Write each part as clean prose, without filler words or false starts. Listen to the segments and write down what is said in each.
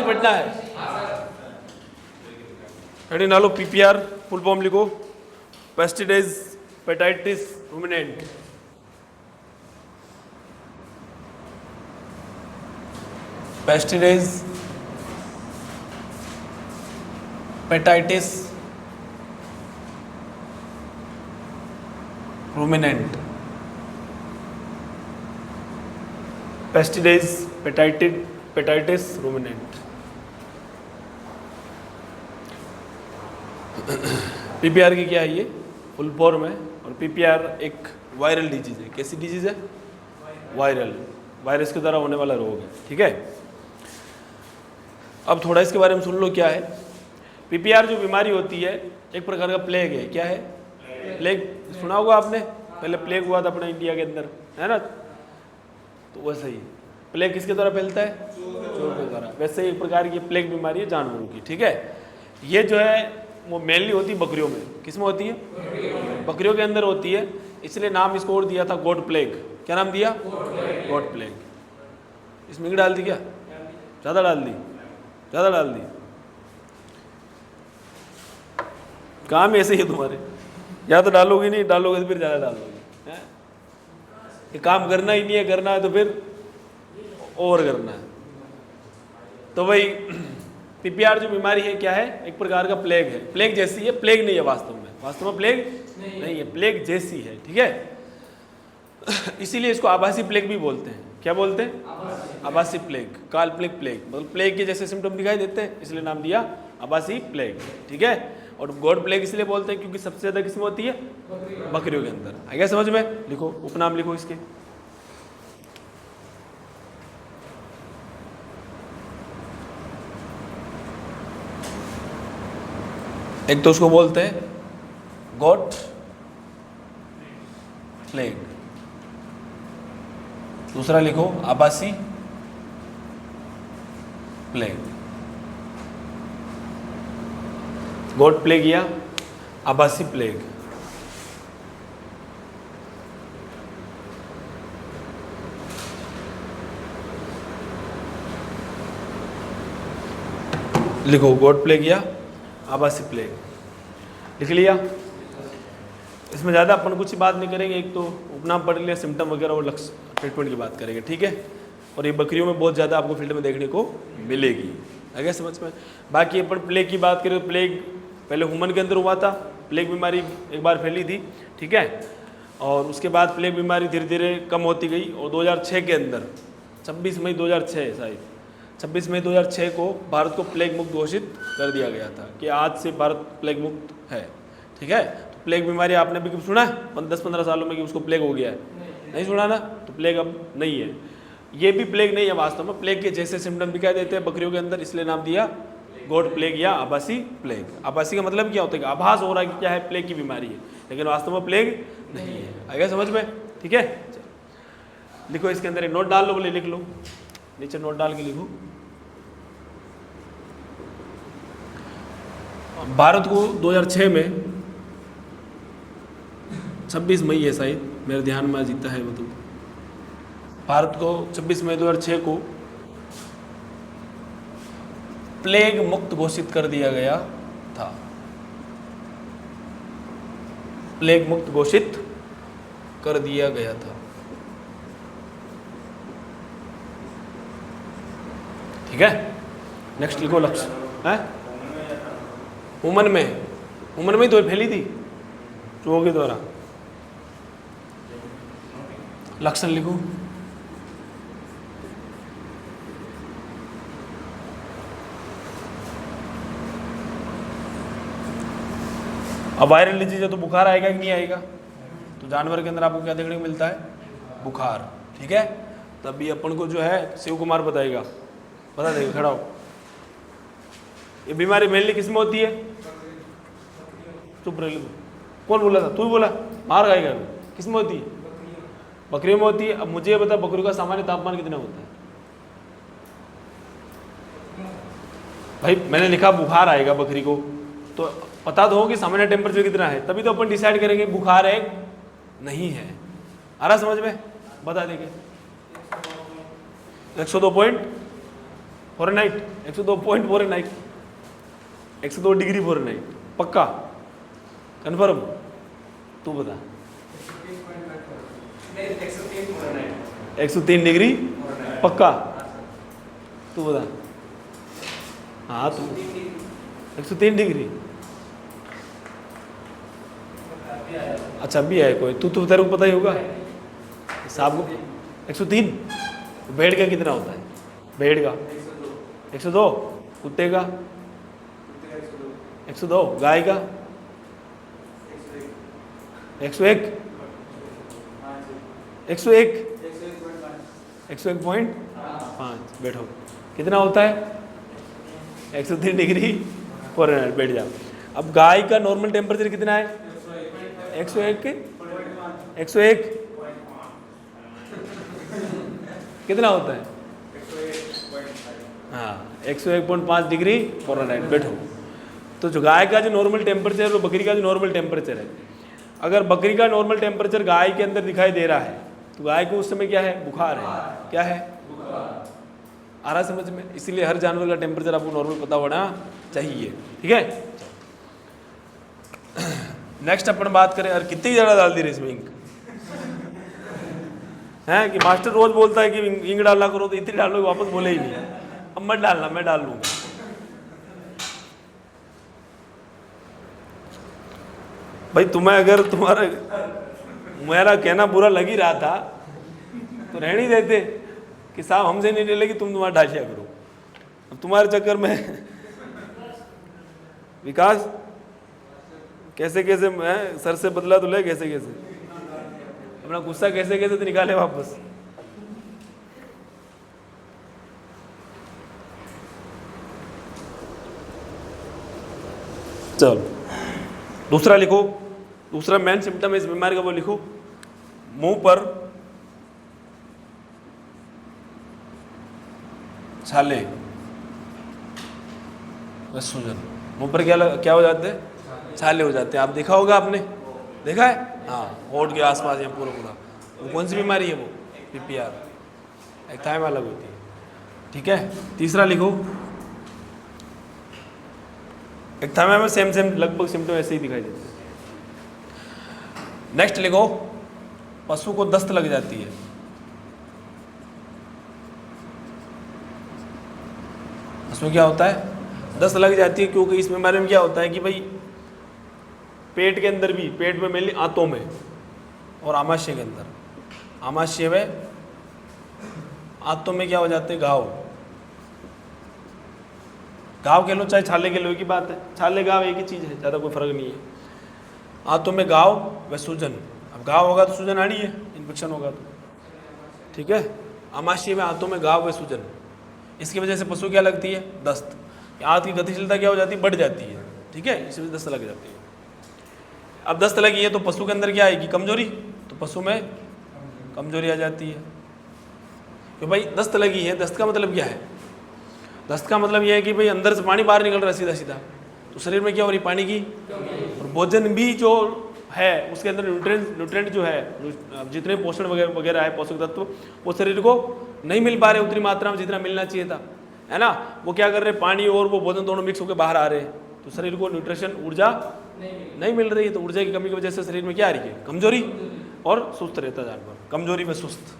पढ़ना है। हेडिंग डालो पीपीआर, फुल फॉर्म लिखो, pesticides petits ruminant. Pesticides petits ruminant. Pesticides petits ruminant. PPR की क्या है ये फुल फॉर्म है, और पीपीआर एक वायरल डिजीज है। कैसी डिजीज है? वायरल, वायरस के द्वारा होने वाला रोग है। ठीक है, अब थोड़ा इसके बारे में सुन लो क्या है। पीपीआर जो बीमारी होती है एक प्रकार का प्लेग है। क्या है? प्लेग सुना होगा आपने, पहले प्लेग हुआ था अपने इंडिया के अंदर, है ना? तो वैसे ही प्लेग किसके द्वारा फैलता है? चोर के द्वारा। वैसे ही एक प्रकार की प्लेग बीमारी है जानवरों की। ठीक है, ये जो है वो मेनली होती है बकरियों में। किसमें होती है? बकरियों के अंदर होती है, इसलिए नाम इसको और दिया था गोट प्लेग। क्या नाम दिया? गोट प्लेग। इसमें डाल दी क्या? ज़्यादा डाल दी, ज़्यादा डाल दी। काम ऐसे ही है तुम्हारे, या तो डालोगे नहीं, डालोगे तो फिर ज़्यादा डालोगे। ये काम करना ही नहीं है, करना है तो फिर और करना है। तो भाई पीपीआर जो बीमारी है क्या है? एक प्रकार का प्लेग है। प्लेग जैसी है, प्लेग नहीं है वास्तव में। वास्तव में प्लेग नहीं है, प्लेग जैसी है। ठीक है, इसीलिए इसको आभासी प्लेग भी बोलते हैं। क्या बोलते हैं? आभासी प्लेग, काल्पनिक प्लेग। मतलब प्लेग के जैसे सिम्टम दिखाई देते हैं, इसलिए नाम दिया आभासी प्लेग। ठीक है, और गोट प्लेग इसलिए बोलते हैं क्योंकि सबसे ज्यादा किसमें होती है? बकरियों के अंदर। आ गया समझ में? लिखो, उपनाम लिखो इसके। एक तो उसको बोलते हैं गोट प्लेग, दूसरा लिखो आभासी प्लेग। गोट प्लेग या आभासी प्लेग। लिखो गोट प्लेग या आभासी प्लेग। लिख लिया? इसमें ज़्यादा अपन कुछ बात नहीं करेंगे, एक तो उपनाम पढ़ लिया, सिम्टम वगैरह और लक्ष्य ट्रीटमेंट की बात करेंगे। ठीक है, और ये बकरियों में बहुत ज़्यादा आपको फील्ड में देखने को मिलेगी। आगे समझ में? बाकी अपन प्लेग की बात करें तो प्लेग पहले ह्यूमन के अंदर हुआ था, प्लेग बीमारी एक बार फैली थी। ठीक है, और उसके बाद प्लेग बीमारी धीरे धीरे कम होती गई, और 2006 के अंदर 26 मई 2006 शायद 26 मई 2006 को भारत को प्लेग मुक्त घोषित कर दिया गया था कि आज से भारत प्लेग मुक्त है। ठीक है, तो प्लेग बीमारी आपने भी सुना है 10-15 सालों में कि उसको प्लेग हो गया है? नहीं सुना ना? तो प्लेग अब नहीं है। ये भी प्लेग नहीं है वास्तव में, प्लेग के जैसे सिम्टम दिखाई देते हैं बकरियों के अंदर, इसलिए नाम दिया गोट प्लेग या आभासी प्लेग। आभासी का मतलब क्या होता है? आभास हो रहा है कि क्या है, प्लेग की बीमारी है, लेकिन वास्तव में प्लेग नहीं है। आ गया समझ में? ठीक है, लिखो इसके अंदर एक नोट डाल लो, बोले लिख लो, नीचे नोट डाल के लिखो। भारत को 2006 में 26 मई है शायद, मेरे ध्यान में जीता है वो, तो भारत को 26 मई 2006 को प्लेग मुक्त घोषित कर दिया गया था। प्लेग मुक्त घोषित कर दिया गया था। ठीक है, नेक्स्ट लिखो लक्ष्य है। उमन में ही तो फैली थी चूहों के द्वारा। लक्षण लिखो। अब वायरल डिजीज है तो बुखार आएगा कि नहीं आएगा? तो जानवर के अंदर आपको क्या देखने को मिलता है? बुखार। ठीक है, तभी अपन को जो है शिव कुमार बताएगा, बता देगा, खड़ा हो। ये बीमारी मेनली किस में होती है? चुप रह लो, कौन बोला था? तू ही बोला, मार खाएगा। किस में होती है? बकरियों में होती है। अब मुझे बता, बकरियों का सामान्य तापमान कितना होता है? भाई मैंने लिखा बुखार आएगा बकरी को, तो पता तो हो कि सामान्य टेम्परेचर कितना है, तभी तो अपन डिसाइड करेंगे बुखार है नहीं है। आ रहा समझ में? बता देंगे 102.5 फ़ारेनहाइट 102.4 102 डिग्री फ़ारेनहाइट पक्का कन्फर्म? तू बता। 103 डिग्री पक्का? तू बता। हाँ तू 103 डिग्री। अच्छा भी है कोई, तू तेरे को पता ही होगा साहब को। 103 भेड़ का कितना होता है? भेड़ का 102, कुत्ते का 102, गाय का 101 101 101.5। बैठो। कितना होता है? 103 डिग्री फ़ारेनहाइट। बैठ जाओ। अब गाय का नॉर्मल टेम्परेचर कितना है? 101 कितना होता है? हाँ 101.5 डिग्री फ़ारेनहाइट। बैठो। तो जो गाय का जो नॉर्मल टेम्परेचर है और बकरी का जो नॉर्मल टेम्परेचर है, अगर बकरी का नॉर्मल टेम्परेचर गाय के अंदर दिखाई दे रहा है तो गाय को उस समय क्या है? बुखार है। क्या है? आ रहा समझ में? इसीलिए हर जानवर का टेम्परेचर आपको नॉर्मल पता होना चाहिए। ठीक है। नेक्स्ट अपन बात करें। और कितनी ज़्यादा डाल दी रही इसमें इंक है कि मास्टर रोज बोलता है कि इंक डालना करो, तो इतनी डालो वापस बोले ही नहीं। अब मत डालना, मैं डाल लूँगा। भाई तुम्हें अगर मेरा कहना बुरा लग ही रहा था तो रहने ही देते कि साहब हमसे नहीं डलेगी, तुम तुम्हारा ढाशिया करो। अब तुम्हारे चक्कर में विकास कैसे कैसे मैं सर से बदला तो ले, कैसे कैसे अपना गुस्सा कैसे कैसे तो निकाले वापस। चलो दूसरा लिखो। दूसरा मेन सिम्टम इस बीमारी का वो लिखो, मुंह पर छाले व सूजन। मुंह पर क्या हो जाते हैं? छाले हो जाते हैं। आप देखा होगा, आपने देखा है? हाँ, होठ के आसपास यहाँ पूरा पूरा। वो कौन सी बीमारी है? वो PPR, एक्थाइमा अलग होती है। ठीक है। तीसरा लिखो, एक्थाइमा में सेम लगभग सिम्टम ऐसे ही दिखाई देते हैं। नेक्स्ट लिखो, पशु को दस्त लग जाती है। उसमें क्या होता है? दस्त लग जाती है। क्योंकि इस बीमारी में क्या होता है कि भाई पेट के अंदर भी, पेट में मेनली आंतों में और आमाशय के अंदर, आमाशय में आंतों में क्या हो जाते हैं? घाव कह लो चाहे छाले के लो की बात है। छाले घाव एक ही चीज़ है, ज़्यादा कोई फर्क नहीं है। आंतों में घाव व सूजन। अब घाव होगा तो सूजन आनी है, इन्फेक्शन होगा तो। ठीक है। आमाशय में आंतों में घाव व सूजन, इसकी वजह से पशु क्या लगती है? दस्त। आंत की गतिशीलता क्या हो जाती है? बढ़ जाती है। ठीक है। इसी वजह से दस्त लग जाती है। अब दस्त लगी है तो पशु के अंदर क्या आएगी? कमजोरी। तो पशु में कमजोरी आ जाती है। तो भाई दस्त लगी है, दस्त का मतलब क्या है? दस्त का मतलब यह है कि भाई अंदर से पानी बाहर निकल रहा है सीधा सीधा, तो शरीर में क्या हो रही? पानी की। और भोजन भी जो है उसके अंदर न्यूट्रिएंट जो है, जितने पोषण वगैरह है, पोषक तत्व, वो शरीर को नहीं मिल पा रहे उतनी मात्रा में जितना मिलना चाहिए था, है ना। वो क्या कर रहे हैं? पानी और वो भोजन दोनों मिक्स होकर बाहर आ रहे हैं, तो शरीर को न्यूट्रिशन, ऊर्जा नहीं मिल रही है। तो ऊर्जा की कमी की वजह से शरीर में क्या आ रही है? कमजोरी और सुस्त रहता जानवर। कमजोरी में सुस्त।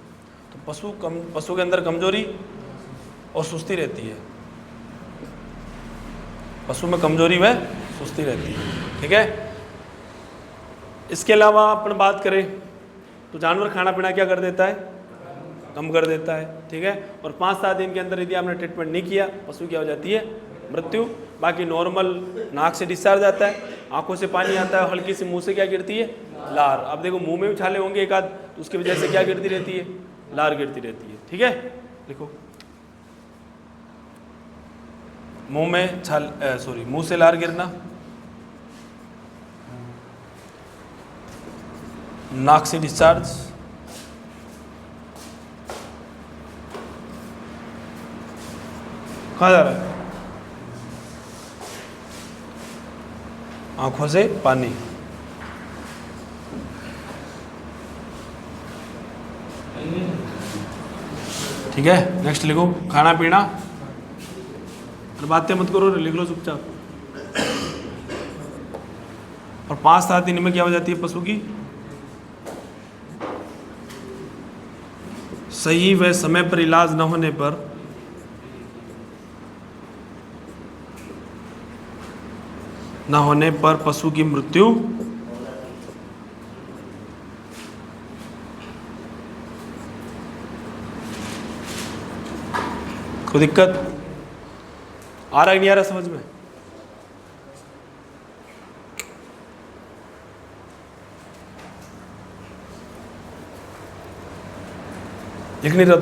तो पशु के अंदर कमजोरी और सुस्ती रहती है। पशु में कमजोरी व सुस्ती रहती है। ठीक है। इसके अलावा अपन बात करें तो जानवर खाना पीना क्या कर देता है? कम कर देता है। ठीक है। और 5-7 दिन के अंदर यदि आपने ट्रीटमेंट नहीं किया, पशु क्या हो जाती है? मृत्यु। बाकी नॉर्मल नाक से डिस्चार्ज आता है, आंखों से पानी आता है, हल्की सी मुंह से क्या गिरती है? लार। अब देखो मुंह में भी छाले होंगे एक आध, तो उसकी वजह से क्या गिरती रहती है? लार गिरती रहती है। ठीक है। देखो मुंह में मुंह से लार गिरना, नाक से डिस्चार्ज, कहाँ जा रहा है? आंखों से पानी। ठीक है। नेक्स्ट लिखो, खाना पीना और बातें मत करो, लिख लो चुपचाप। और 5-7 दिन में क्या हो जाती है पशु की? सही व समय पर इलाज न होने पर पशु की मृत्यु कोई दिक्कत आ रहा है नहीं आ रहा समझ में? लिख नहीं रहा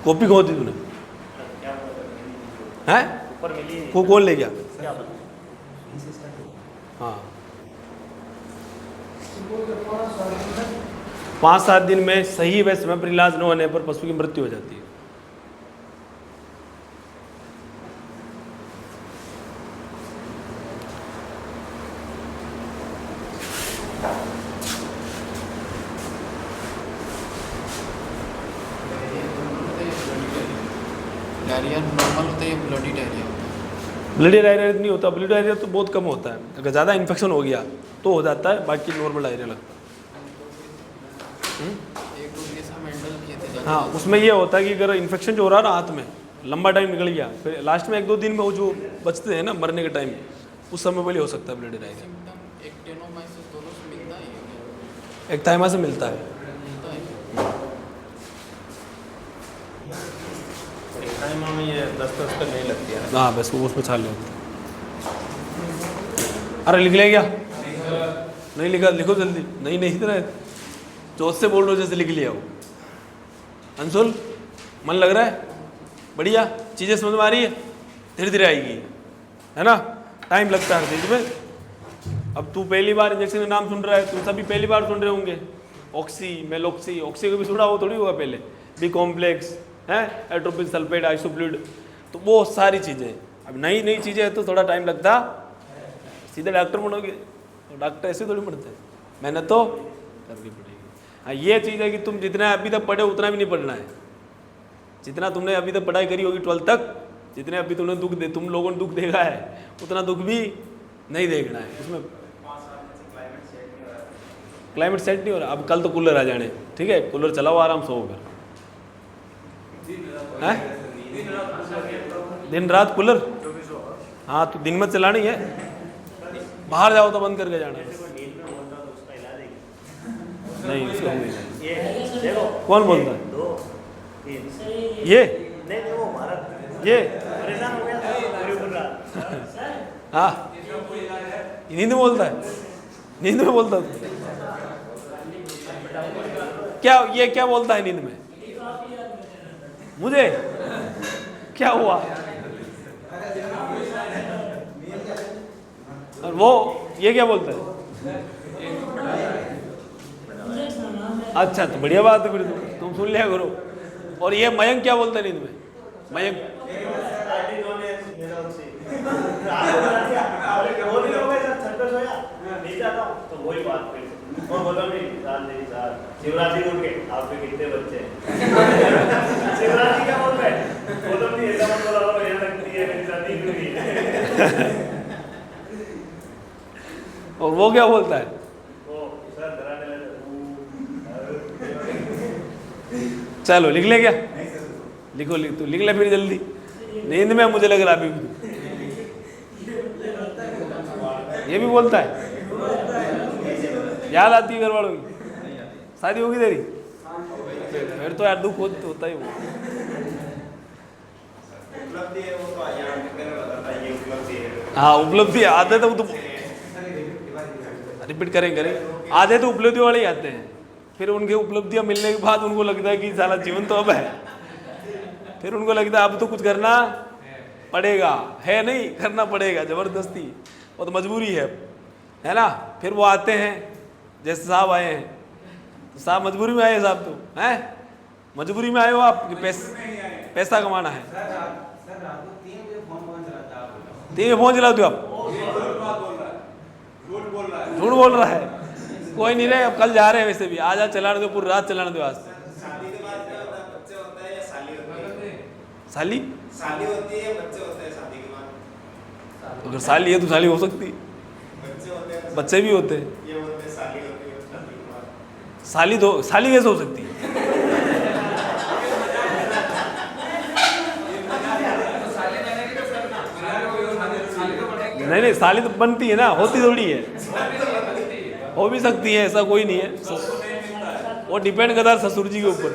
कॉपी कौन थी तूने? हैं? को कौन ले गया? हाँ 5-7 दिन में सही व समय पर इलाज न होने पर पशु की मृत्यु हो जाती है। डायरिया नॉर्मल होता है या ब्लडी डायरिया होता है? ब्लडी डायरिया नहीं होता, ब्लडी डायरिया तो बहुत कम होता है, अगर ज़्यादा इन्फेक्शन हो गया तो हो जाता है, बाकी नॉर्मल डायरिया लगता है। एक दो केस हम हैंडल किए थे। हाँ उसमें ये होता है कि अगर इन्फेक्शन जो हो रहा है ना हाथ में लंबा टाइम निकल गया, फिर लास्ट में 1-2 दिन में वो जो बचते हैं ना मरने के टाइम, उस समय वाली हो सकता है ब्लडी डायरिया। एक टेनोमाइसिस दोनों से मिलता है या एक थाइमा से मिलता है। मिलता है? में ये 10 तक नहीं लगती है। हाँ बस वो उसमें छाल ले। अरे लिख ले क्या? नहीं लिखा, लिखो जल्दी। नहीं नहीं इतना जोर से बोल रहे हो जैसे लिख लिया वो। अंशुल मन लग रहा है? बढ़िया, चीज़ें समझ में आ रही है? धीरे धीरे आएगी, है ना? टाइम लगता है हर चीज़ में। अब तू पहली बार इंजेक्शन का नाम सुन रहा है, तू सभी पहली बार सुन रहे होंगे। ऑक्सी, मेलोक्सी, ऑक्सी को भी सुना वो थोड़ी होगा पहले। बी कॉम्प्लेक्स है, एट्रोपिन सल्फेट, आइसोफ्लूइड, तो वो सारी चीज़ें। अब नई नई चीज़ें हैं तो थोड़ा टाइम लगता। सीधे डॉक्टर बनोगे तो डॉक्टर ऐसे थोड़ी बनते हैं, मेहनत तो करनी पड़ेगी। हाँ ये चीज़ है कि तुम जितना अभी तक पढ़े उतना भी नहीं पढ़ना है। जितना तुमने अभी तक पढ़ाई करी होगी 12th तक, जितने अभी तुम लोगों ने दुख देखा है उतना दुख भी नहीं देखना है। उसमें क्लाइमेट सेट नहीं हो रहा। अब कल तो कूलर आ जाने, ठीक है? कूलर चलाओ आराम से होकर। दिन रात कूलर? हाँ तो दिन में चलानी है, बाहर जाओ तो बंद करके जाना है। नहीं इसको कौन बोलता है? ये हाँ नींद में बोलता है, नींद में बोलता है। क्या ये क्या बोलता है नींद में? मुझे क्या हुआ? और वो ये क्या बोलता है? अच्छा तो बढ़िया बात है, फिर तुम सुन लिया करो। और ये मयंक क्या बोलता है नींद में? मयंक शिवरात्रि उठ के आपके कितने बच्चे हैं? शिवरात्रि क्या बोल रहे हैं? बोलो नहीं ऐसा मत बोला, मेरी लगती है मेरी शादी क्यों हुई है? और वो क्या बोलता है? सर डराने लगे। चलो लिख ले क्या? लिखो लिख, तू लिख ले फिर जल्दी। नींद में मुझे लग रहा अभी ये भी बोलता है। याद आती है घर वालों की? शादी होगी तेरी? फिर तो यार दुख होता ही वो। हाँ उपलब्धि आते तो रिपीट करेंगे। आधे तो उपलब्धि वाले ही आते हैं, फिर उनके उपलब्धियां मिलने के बाद उनको लगता है कि साला जीवन तो अब है। फिर उनको लगता है अब तो कुछ करना पड़ेगा, है नहीं करना पड़ेगा जबरदस्ती, वो तो मजबूरी है ना? फिर वो आते हैं, जैसे साहब आए हैं तो साहब मजबूरी में आए, साहब तो हैं मजबूरी में आए हो आप कि पैसा कमाना है। 3 बजे फोन चलाते हो आप? झूठ बोल रहा है। कोई नहीं रहे, अब कल जा रहे हैं वैसे भी। आज चलाने दो, पूरी रात चलाने दो आज। साली? साली होती है, बच्चे होते हैं शादी के बाद। अगर साली है तो साली हो सकती, बच्चे होते हैं, बच्चे भी होते हैं। ये बोलते हैं साली होती है शादी के बाद। साली तो साली कैसे हो सकती है? नहीं नहीं, साली तो बनती है ना, होती थोड़ी है। हो भी सकती है, ऐसा कोई नहीं है, वो डिपेंड करता है ससुर जी के ऊपर।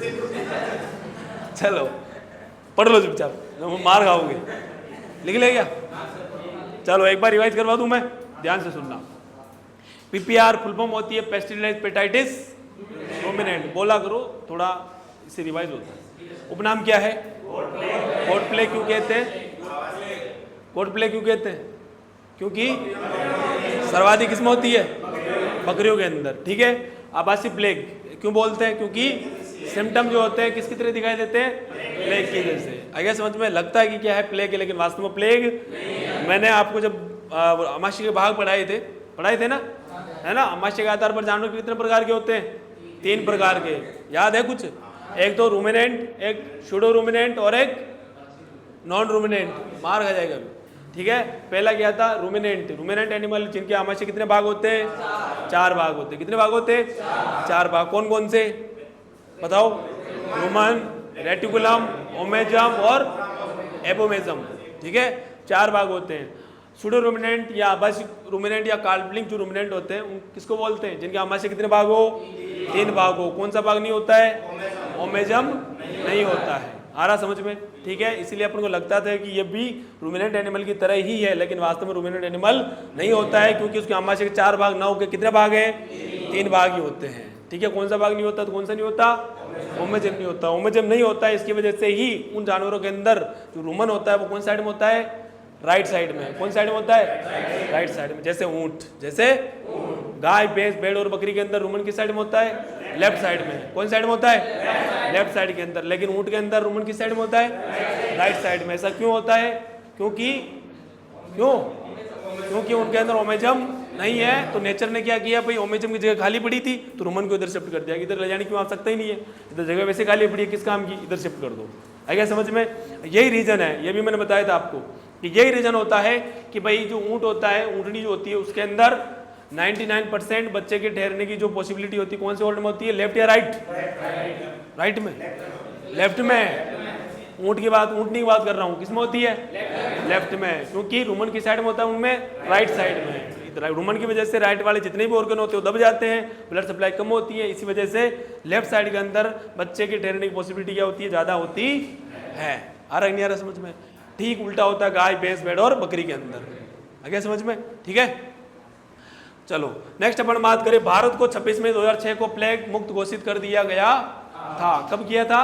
चलो पढ़ लो चुपचाप, मार खाओगे। लिख ले क्या? चलो एक बार रिवाइज करवा दूं मैं, ध्यान से सुनना। पीपीआर फुल फॉर्म होती है पेस्टिसाइड पेटाइटिस रूमिनेंट। बोला करो थोड़ा, इससे रिवाइज होता है। उपनाम क्या है? Court play. क्यों कहते हैं कोर्ट प्ले? क्यों कहते हैं? क्योंकि सर्वाधिक किसमें होती है? बकरियों के अंदर, ठीक है। आभासी प्लेग क्यों बोलते हैं? क्योंकि सिम्टम जो होते हैं किसकी तरह दिखाई देते हैं? प्लेग की जैसे। आगे समझ में लगता है कि क्या है प्लेग है, लेकिन वास्तव में प्लेग। मैंने आपको जब अमाशय के भाग पढ़ाए थे ना, है ना। अमाशय के आधार पर जानवर कितने प्रकार के होते हैं? 3 प्रकार के। याद है कुछ? एक तो रूमिनेंट, एक शूडो रूमिनेंट और एक नॉन रूमिनेंट। मार खा जाएगा अभी, ठीक है। पहला क्या था? रूमिनेंट। रूमिनेंट एनिमल जिनके आमाशय कितने भाग होते हैं? 4 भाग होते हैं। कितने भाग होते हैं? 4 भाग। कौन कौन से बताओ? रूमन, रेटिकुलम, ओमेजम और एपोमेजम, ठीक है। 4 भाग होते हैं। सूडो रूमिनेंट या आभासी रूमिनेंट या काल्पनिक जो रूमिनेंट होते हैं उन किसको बोलते हैं? जिनके आमाशय कितने भाग हो? 3 भाग हो। कौन सा भाग नहीं होता है? ओमेजम नहीं होता है। आ रहा समझ में? ठीक है। इसीलिए अपन को लगता था कि ये भी रूमिनेंट एनिमल की तरह ही है, लेकिन वास्तव में रूमिनेंट एनिमल नहीं होता है, क्योंकि उसके आमाशय के 4 भाग ना होकर कितने भाग हैं? 3 भाग ही होते हैं, ठीक है। कौन सा भाग नहीं होता? तो कौन सा नहीं होता? ओमेजम नहीं होता। ओमेजम नहीं होता है, इसकी वजह से ही उन जानवरों के अंदर जो रूमन होता है वो कौन साइड में होता है? राइट साइड में। कौन साइड में होता है? राइट साइड में। जैसे ऊंट, जैसे गाय, भैंस, भेड़ और बकरी के अंदर रूमन किस साइड में होता है? लेफ्ट साइड में। कौन साइड में होता है? लेफ्ट साइड के अंदर। लेकिन ऊंट के अंदर रूमन किस साइड में होता है? राइट साइड में। ऐसा क्यों होता है? क्योंकि उनके अंदर ओमेजम नहीं है। तो नेचर ने क्या किया भाई, ओमेजम की जगह खाली पड़ी थी तो रूमन को इधर शिफ्ट कर दिया। इधर ले जाने की आवश्यकता ही नहीं है, इधर जगह वैसे खाली पड़ी है, किस काम की? इधर शिफ्ट कर दो। आगे समझ में? यही रीजन है, ये भी मैंने बताया था आपको कि यही रीजन होता है कि भाई जो ऊंट होता है, ऊँटनी जो होती है, उसके अंदर 99% बच्चे के ठहरने की जो पॉसिबिलिटी होती है कौन से ऑर्डर में होती है? लेफ्ट या राइट? राइट में। लेफ्ट में। ऊंट की बात, ऊँटनी की बात कर रहा हूँ, किसमें होती है? लेफ्ट में। क्योंकि रूमन की साइड में होता है, उनमें राइट साइड में। रूमन की वजह से राइट वाले जितने भी ऑर्गन होते हैं वो दब जाते हैं, ब्लड सप्लाई कम होती है। इसी वजह से लेफ्ट साइड के अंदर बच्चे के ठहरने की पॉसिबिलिटी क्या होती है? ज़्यादा होती है। आ रहा नहीं आ रहा समझ में? ठीक उल्टा होता है गाय, भैंस, भेड़ और बकरी के अंदर। आ गया समझ में? ठीक है। चलो नेक्स्ट अपन बात करें। भारत को 26 मई 2006 को प्लेग मुक्त घोषित कर दिया गया था। कब किया था?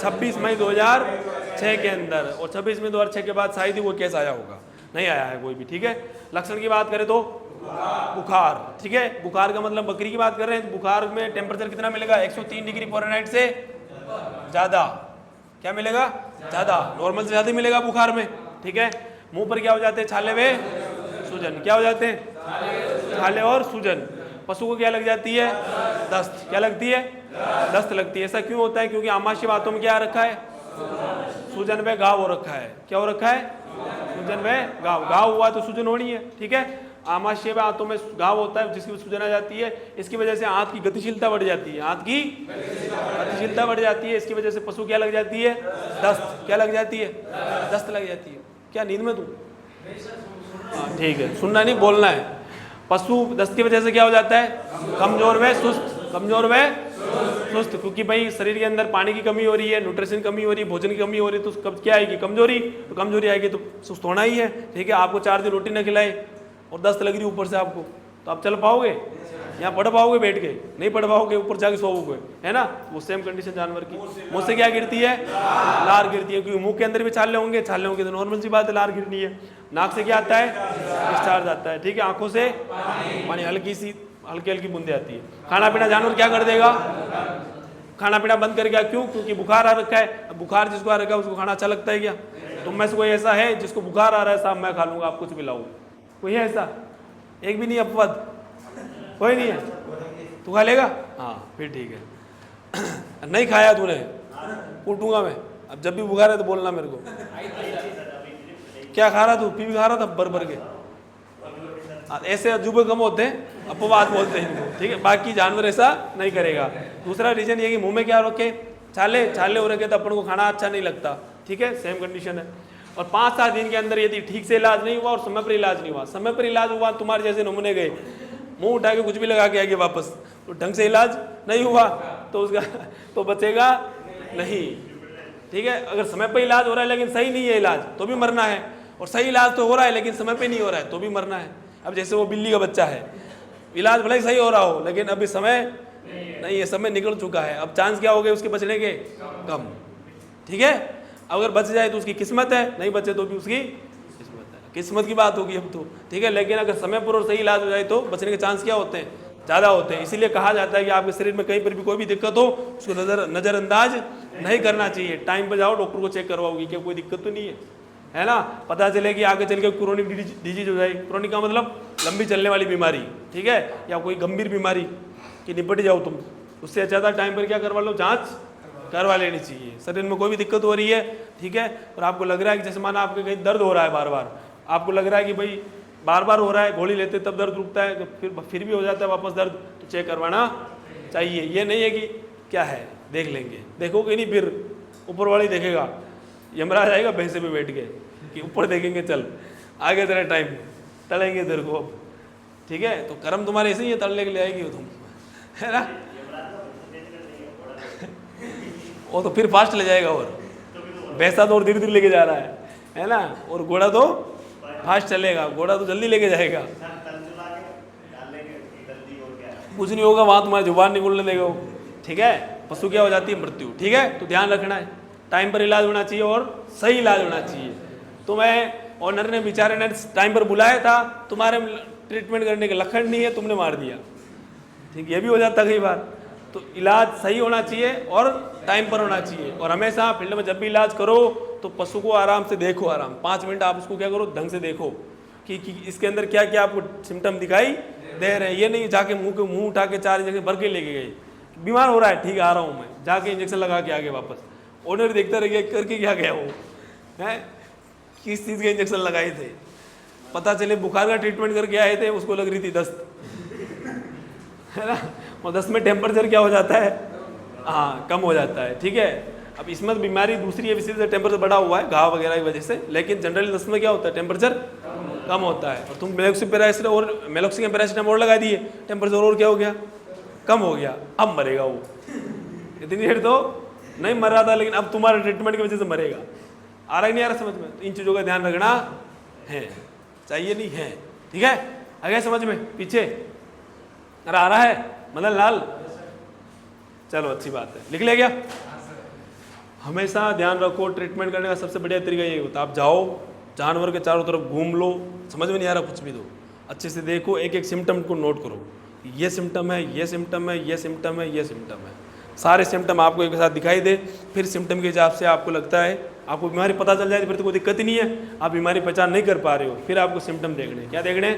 26 मई 2006 के अंदर। और 26 मई 2006 के बाद शायद ही वो केस आया होगा, नहीं आया है कोई भी, ठीक है। लक्षण की बात करें तो बुखार, ठीक है। बुखार का मतलब बकरी की बात कर रहे हैं। बुखार में टेम्परेचर कितना मिलेगा? 103 डिग्री फ़ारेनहाइट से ज़्यादा। क्या मिलेगा? ज़्यादा। नॉर्मल से ज़्यादा मिलेगा बुखार में, ठीक है। मुंह पर क्या हो जाते हैं? छाले व सूजन। क्या हो जाते हैं? छाले और सूजन। पशु को क्या लग जाती है? दस्त। क्या लगती है? दस्त लगती है। ऐसा क्यों होता है? क्योंकि आमाशय बातों में क्या रखा है? सूजन व घाव हो रखा है। क्या हो रखा है? सूजन व घाव। घाव हुआ तो सूजन होनी है, ठीक है। आमाशय में हाथों में घाव होता है जिसकी सूजन आ जाती है। इसकी वजह से हाथ की गतिशीलता बढ़ जाती है, हाथ की गतिशीलता बढ़ जाती है। इसकी वजह से पशु क्या लग जाती है? दस्त। क्या लग जाती है? दस्त लग जाती है। क्या नींद में तू? हाँ ठीक है, सुनना नहीं बोलना है। पशु दस्त की वजह से क्या हो जाता है? कमजोर व सुस्त। कमजोर व सुस्त, क्योंकि भाई शरीर के अंदर पानी की कमी हो रही है, न्यूट्रिशन कमी हो रही है, भोजन की कमी हो रही है, तो कब क्या आएगी? कमजोरी। तो कमजोरी आएगी तो सुस्त होना ही है, ठीक है। आपको 4 दिन रोटी न खिलाए और दस्त लग रही ऊपर से आपको, तो आप चल पाओगे? यहाँ पढ़ पाओगे? बैठ के नहीं पढ़ पाओगे, ऊपर जाके सोओगे, है ना। वो सेम कंडीशन जानवर की। मुंह से क्या गिरती है? लार गिरती है, क्योंकि मुंह के अंदर भी छाले होंगे, छाले होंगे तो नॉर्मल सी बात है, लार गिरनी है। नाक से क्या आता है? डिस्चार्ज आता है, ठीक है। आंखों से पानी, हल्की हल्की बूंदे आती है। खाना पीना जानवर क्या कर देगा? खाना पीना बंद कर गया। क्यों? क्योंकि बुखार आ रखा है। बुखार जिसको आ रखा है उसको खाना अच्छा लगता है क्या? तुम में से कोई ऐसा है जिसको बुखार आ रहा है, साहब मैं खा लूंगा, आप कुछ पिलाओ? कोई है ऐसा? एक भी नहीं अपवाद? कोई नहीं है? तू खा लेगा? हाँ फिर ठीक है। नहीं खाया तूने, कूटूंगा मैं। अब जब भी बुखार है तो बोलना मेरे को। क्या खा रहा तू? पी भी खा रहा था भर भर के। ऐसे अजूबे कम होते हैं, अपवाद बोलते हैं इनको, ठीक है। बाकी जानवर ऐसा नहीं करेगा। दूसरा रीजन ये कि मुंह में क्या रखे, छाले छाले हो रखे तो अपन को खाना अच्छा नहीं लगता, ठीक है, सेम कंडीशन है। और 5-7 दिन के अंदर यदि ठीक से इलाज नहीं हुआ और समय पर इलाज नहीं हुआ, समय पर इलाज हुआ, तुम्हारे जैसे नमूने गए, मुंह उठा के कुछ भी लगा के आगे वापस, तो ढंग से इलाज नहीं हुआ तो उसका तो बचेगा नहीं, ठीक है। अगर समय पर इलाज हो रहा है लेकिन सही नहीं है इलाज तो भी मरना है, और सही इलाज तो हो रहा है लेकिन समय पे नहीं हो रहा है तो भी मरना है। अब जैसे वो बिल्ली का बच्चा है, इलाज भले ही सही हो रहा हो लेकिन अभी समय नहीं है, समय निकल चुका है, अब चांस क्या हो गए उसके बचने के? कम, ठीक है। अगर बच जाए तो उसकी किस्मत है, नहीं बचे तो भी उसकी किस्मत है, किस्मत की बात होगी अब तो, ठीक है। लेकिन अगर समय पर और सही इलाज हो जाए तो बचने के चांस क्या होते हैं? ज़्यादा होते हैं। इसीलिए कहा जाता है कि आपके शरीर में कहीं पर भी कोई भी दिक्कत हो उसको नज़रअंदाज नहीं करना चाहिए। टाइम पर जाओ, डॉक्टर को चेक करवाओगी क्या कोई दिक्कत तो नहीं है ना। पता चले कि आगे चल के क्रोनिक डिजीज हो जाए, क्रोनिक का मतलब लंबी चलने वाली बीमारी, ठीक है, या कोई गंभीर बीमारी कि निपट जाओ तुम, उससे अच्छा था टाइम पर क्या करवा लो, जांच करवा लेनी चाहिए। शरीर में कोई भी दिक्कत हो रही है, ठीक है, और आपको लग रहा है कि जैसे माना आपके कहीं दर्द हो रहा है बार बार, आपको लग रहा है कि भाई बार बार हो रहा है, गोली लेते तब दर्द रुकता है, तो फिर भी हो जाता है वापस दर्द, तो चेक करवाना चाहिए। ये नहीं है कि क्या है देख लेंगे, देखोगे नहीं, फिर ऊपर वाला ही देखेगा, यमराज आएगा भैंसे पे बैठ के कि ऊपर देखेंगे, चल आगे तेरा टाइम तलेंगे तेरे को अब, ठीक है। तो कर्म तुम्हारे ऐसे ही है, तलने के लिए आएगी वो तुम, है ना। वो तो फिर फास्ट ले जाएगा, और भैंसा तो और धीरे धीरे लेके जा रहा है ना, और घोड़ा तो फास्ट चलेगा, घोड़ा तो जल्दी लेके जाएगा, कुछ नहीं होगा वहाँ, तुम्हारी जुबान निकलने देगा वो, ठीक है। पशु क्या हो जाती है? मृत्यु, ठीक है। तो ध्यान रखना है, टाइम पर इलाज होना चाहिए और सही इलाज होना चाहिए। तो मैं ऑनर ने बेचारे ने टाइम पर बुलाया था, तुम्हारे ट्रीटमेंट करने के लक्षण नहीं है, तुमने मार दिया, ठीक, ये भी हो जाता कई बार। तो इलाज सही होना चाहिए और टाइम पर होना चाहिए। और हमेशा फील्ड में जब भी इलाज करो तो पशु को आराम से देखो, आराम 5 मिनट आप उसको क्या करो, ढंग से देखो कि इसके अंदर क्या क्या आपको सिम्टम दिखाई दे रहे हैं। ये नहीं जाके मुंह उठा के 4 इंजेक्शन भर के लेके गए, बीमार हो रहा है, ठीक है आ रहा हूँ मैं, जाके इंजेक्शन लगा के आगे वापस, ओनर देखता रह गया करके क्या गया वो है, किस चीज़ के इंजेक्शन लगाए थे, पता चले बुखार का ट्रीटमेंट करके आए थे, उसको लग रही थी दस्त, है ना। और दस्त में टेम्परेचर क्या हो जाता है, हाँ कम हो जाता है, ठीक है। अब इसमें बीमारी दूसरी है, इसीलिए टेम्परेचर बढ़ा हुआ है घाव वगैरह की वजह से, लेकिन जनरली दस्त में क्या होता है, टेम्परेचर कम होता है। और तुम मेलोक्सिन पैरासिटामोल लगा दिए, टेम्परेचर और क्या हो गया, कम हो गया, अब मरेगा वो। इतनी देर तो नहीं मर रहा था, लेकिन अब तुम्हारे ट्रीटमेंट की वजह से मरेगा। आ रहा ही नहीं आ रहा समझ में? तो इन चीज़ों का ध्यान रखना है, चाहिए नहीं है, ठीक है। आ गया समझ में? पीछे अरे आ रहा है मदन लाल, चलो अच्छी बात है, लिख ले गया। हमेशा ध्यान रखो, ट्रीटमेंट करने का सबसे बढ़िया तरीका यही होता है, आप जाओ जानवर के चारों तरफ घूम लो, समझ में नहीं आ रहा कुछ भी तो अच्छे से देखो, एक एक सिम्टम को नोट करो, ये सिम्टम है, ये सिम्टम है, ये सिम्टम है, ये सिम्टम है, सारे सिम्टम आपको एक साथ दिखाई दे। फिर सिम्टम के हिसाब से आपको लगता है आपको बीमारी पता चल जाए, फिर तो कोई दिक्कत ही नहीं है। आप बीमारी पहचान नहीं कर पा रहे हो, फिर आपको सिम्टम देखने, क्या देखने,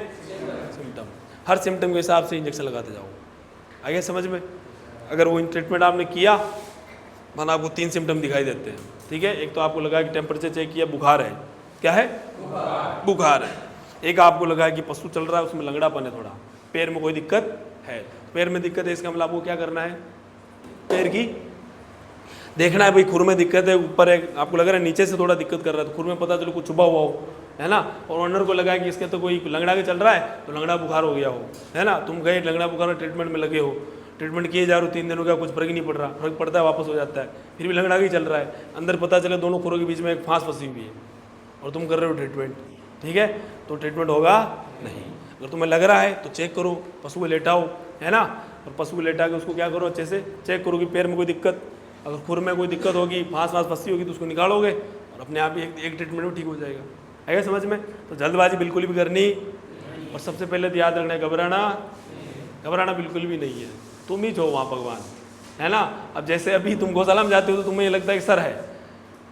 सिम्टम। हर सिम्टम के हिसाब से इंजेक्शन लगाते जाओ, आगे समझ में। अगर वो ट्रीटमेंट आपने किया, माना आपको 3 सिम्टम दिखाई देते हैं, ठीक है। एक तो आपको लगा कि टेम्परेचर चेक किया, बुखार है, क्या है, बुखार है। एक आपको लगा कि पशु चल रहा है, उसमें लंगड़ापन है थोड़ा, पैर में कोई दिक्कत है, पैर में दिक्कत है, इसका मतलब आपको क्या करना है, पैर की देखना है, भाई खुर में दिक्कत है, ऊपर है, आपको लग रहा है नीचे से थोड़ा दिक्कत कर रहा है, तो खुर में पता चलो कुछ छुपा हुआ हो, है ना। और ऑनर को लगा कि इसके तो कोई लंगड़ा के चल रहा है, तो लंगड़ा बुखार हो गया हो, है ना। तुम गए लंगड़ा बुखार ट्रीटमेंट में लगे हो, ट्रीटमेंट किए जा रहे हो, 3 दिन हो गया, कुछ फर्क ही नहीं पड़ रहा, फर्क पड़ता है वापस हो जाता है, फिर भी लंगड़ा ही चल रहा है, अंदर पता चले दोनों खुरों के बीच में एक फांस फंसी हुई है और तुम कर रहे हो ट्रीटमेंट, ठीक है, तो ट्रीटमेंट होगा नहीं। अगर तुम्हें लग रहा है तो चेक करो, पशु को लेटाओ, है ना, और पशु को लेटा के उसको क्या करो, अच्छे से चेक करो कि पैर में कोई दिक्कत, अगर खुर में कोई दिक्कत होगी, फांस फंसी होगी तो उसको निकालोगे और अपने आप ही एक ट्रीटमेंट में ठीक हो जाएगा, है समझ में। तो जल्दबाजी बिल्कुल भी करनी, और सबसे पहले तो याद रखना है, घबराना बिल्कुल भी नहीं है, तुम ही छो वहाँ भगवान, है ना। अब जैसे अभी तुम गौशाला में जाते हो तो तुम्हें ये लगता है कि सर है,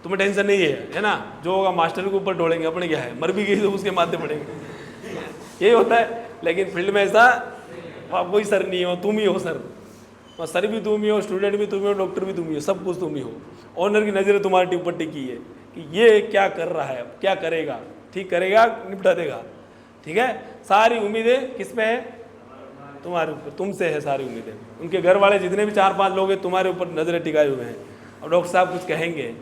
तुम्हें टेंशन नहीं है ना, जो होगा मास्टर के ऊपर ढोलेंगे, अपने क्या है, मर भी गई तो उसके माथे पड़ेंगे, यही होता है। लेकिन फील्ड में ऐसा कोई सर नहीं हो, तुम ही हो सर, वहाँ सर भी तुम ही हो, स्टूडेंट भी तुम ही हो, डॉक्टर भी तुम ही हो, सब कुछ तुम ही हो। ऑनर की नज़रें तुम्हारे ऊपर टिकी है कि ये क्या कर रहा है, क्या करेगा, ठीक करेगा, निपटा देगा। ठीक है, सारी उम्मीदें किस पे है? तुम्हारे ऊपर, तुमसे है सारी उम्मीदें। उनके घर वाले जितने भी 4-5 लोग हैं तुम्हारे ऊपर नज़रें टिकाए हुए हैं। और डॉक्टर साहब कुछ कहेंगे,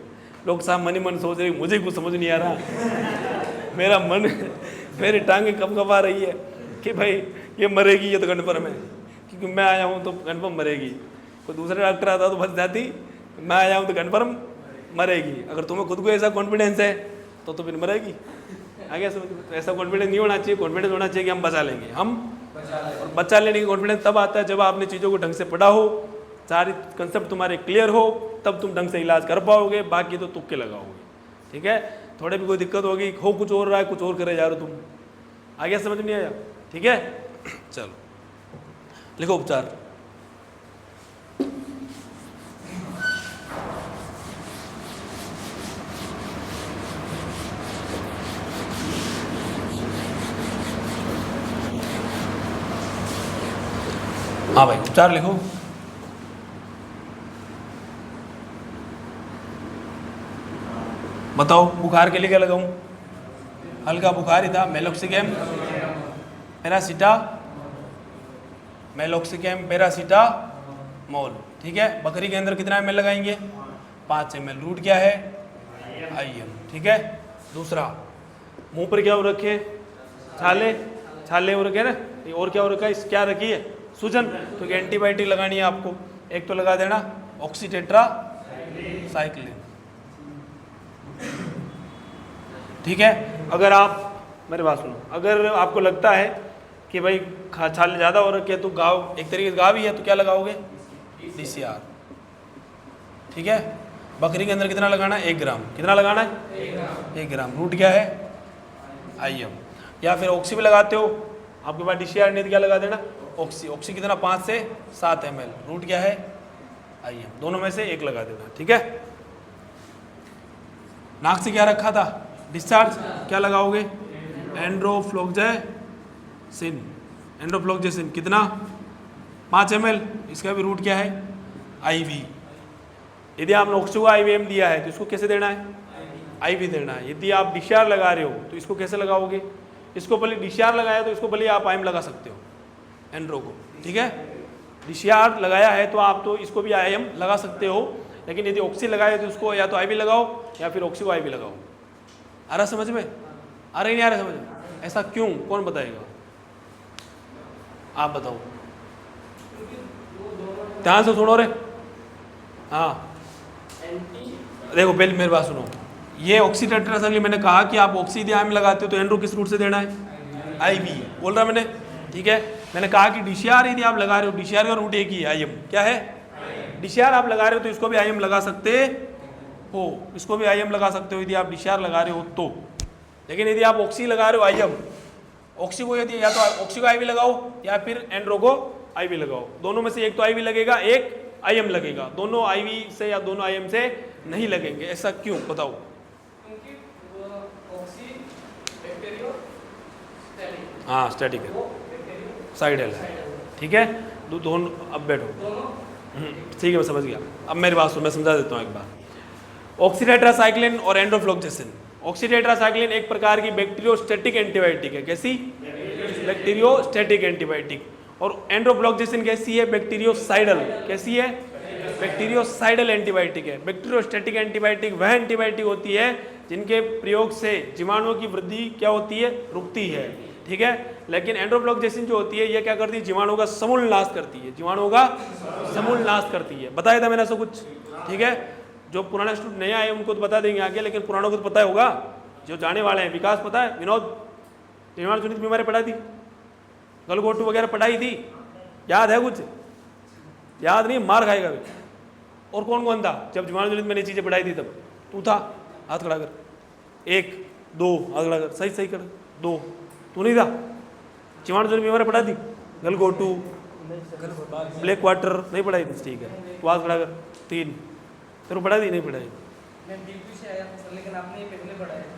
डॉक्टर साहब मन ही मन सोच रहे मुझे कुछ समझ नहीं आ रहा, मेरा मन, मेरी टांगे कपकपा रही है कि भाई ये मरेगी, ये तो कन्फर्म है, क्योंकि मैं आया हूँ तो कन्फर्म मरेगी। कोई दूसरा डॉक्टर आता तो बच जाती, मैं आया हूँ तो कन्फर्म मरेगी। अगर तुम्हें खुद को ऐसा कॉन्फिडेंस है तो फिर मरेगी। आगे समझ, ऐसा कॉन्फिडेंस नहीं होना चाहिए। कॉन्फिडेंस होना चाहिए कि हम बचा लेंगे, हम और बचा लेने की कॉन्फिडेंस तब आता है जब आपने चीज़ों को ढंग से पढ़ा हो, सारी कंसेप्ट तुम्हारे क्लियर हो, तब तुम ढंग से इलाज कर पाओगे। बाकी तो तुक्के लगाओगे। ठीक है, थोड़े भी कोई दिक्कत होगी, हो कुछ और रहा है, कुछ और करे जा रहे हो तुम, आगे समझ नहीं आया? ठीक है, चलो लिखो उपचार। हाँ भाई, उपचार लिखो। बताओ बुखार के लिए क्या लगाऊं? हल्का बुखार ही था, मेलोक्सिकैम पैरासीटामोल। ठीक है, बकरी के अंदर कितना ml लगाएंगे? 5 ml। रूट क्या है? IM। ठीक है, दूसरा मुंह पर क्या हो रखे? छाले हो रखे ना, और क्या हो रखा है? क्या रखी है? सूजन। तो एंटीबायोटिक लगानी है आपको। एक तो लगा देना ऑक्सीटेट्रासाइक्लिन। ठीक है, अगर आप मेरी बात सुनो, अगर आपको लगता है कि भाई छाले ज़्यादा हो रखे तो गाव, एक तरीके से गाव ही है, तो क्या लगाओगे? DCR। ठीक है, बकरी के अंदर कितना लगाना है? 1 ग्राम। कितना लगाना है? 1 ग्राम। रूट क्या है? IM। या फिर ऑक्सी भी लगाते हो, आपके पास DCR नहीं तो क्या लगा देना? ऑक्सी कितना? 5 से 7 ml। रूट क्या है? IM। दोनों में से एक लगा देना। ठीक है, नाक से क्या रखा था? डिस्चार्ज। क्या लगाओगे? एंड्रोफ्लोक्सेसिन। कितना? 5 ml। इसका भी रूट क्या है? IV। यदि आपने ऑक्सी को IVM दिया है तो इसको कैसे देना है? IV देना है। यदि आप DCR लगा रहे हो तो इसको कैसे लगाओगे? इसको भले DCR लगाया तो इसको भले आप IM लगा सकते हो, एंड्रो को। ठीक है, DCR लगाया है तो आप तो इसको भी IM लगा सकते हो, लेकिन यदि ऑक्सी लगाए तो उसको या तो IV लगाओ या फिर ऑक्सी को IV लगाओ। आ रहा समझ में? आ रहा ही नहीं आ रहा समझ में? ऐसा क्यों? कौन बताएगा? आप बताओ, ध्यान से सुनो रे। हाँ देखो, पहले मेरी बात सुनो। ये ऑक्सीटेट्रासाइक्लिन मैंने कहा कि आप ऑक्सी यदि IM लगाते हो तो एंड्रो किस रूट से देना है? IV बोल रहा मैंने। ठीक है, मैंने कहा कि DCR यदि आप लगा रहे हो, DCR का रूट एक ही है, IM। क्या है? DCR आप लगा रहे हो तो इसको भी IM लगा सकते हो, इसको भी IM लगा सकते हो यदि आप DCR लगा रहे हो तो। लेकिन यदि आप ऑक्सी लगा रहे हो IM, ऑक्सी को यदि या तो ऑक्सी को IV लगाओ या फिर एंड्रो को IV लगाओ। दोनों में से एक तो IV लगेगा, एक IM लगेगा। दोनों IV से या दोनों IM से नहीं लगेंगे। ऐसा क्यों बताओ? हाँ, स्टैटिक है, साइडल है। ठीक है, दोनों। अब बैठो। ठीक है, मैं समझ गया। अब मेरी बात सुन, मैं समझा देता हूँ एक बार। ऑक्सीटेट्रासाइक्लिन और एंड्रोफ्लोक्सेसिन। ऑक्सीटेट्रासाइक्लिन एक प्रकार की बैक्टीरियोस्टैटिक एंटीबायोटिक है। कैसी? Bacteriostatic antibiotic. और एंड्रोफ्लोक्सेसिन कैसी है? बैक्टीरियोसाइडल। कैसी है? बैक्टीरियोसाइडल एंटीबायोटिक है। बैक्टीरियोस्टैटिक एंटीबायोटिक वह एंटीबायोटिक होती है जिनके प्रयोग से जीवाणुओं की वृद्धि क्या होती है? रुकती है। ठीक है, लेकिन एंड्रोफ्लोक्सेसिन जो होती है ये क्या करती है? जीवाणुओं का समूल नाश करती है। जीवाणुओं का समूल नाश करती है। बताया था मैंने ऐसा कुछ? ठीक है, जो पुराने स्टूडेंट नए आए उनको तो बता देंगे आगे, लेकिन पुरानों को तो पता होगा। जो जाने वाले हैं, विकास पता है, विनोद, जीवाणु जनित बीमारी पढ़ाई थी, गलगोटू वगैरह पढ़ाई थी, याद है कुछ? याद नहीं, मार खाएगा भी। और कौन था जब जीवाणु जनित मैंने चीजें पढ़ाई थी तब? तू था, हाथ खड़ा कर। 1 2 हाथ खड़ा कर, सही कर। 2 तू नहीं था? जीवाणु जनित बीमारी पढ़ाई थी, गलगोटू, ब्लैक वाटर नहीं पढ़ाई थी? ठीक है, तू हाथ खड़ा कर। 3 तेरे को पढ़ाई थी? नहीं पढ़ाई।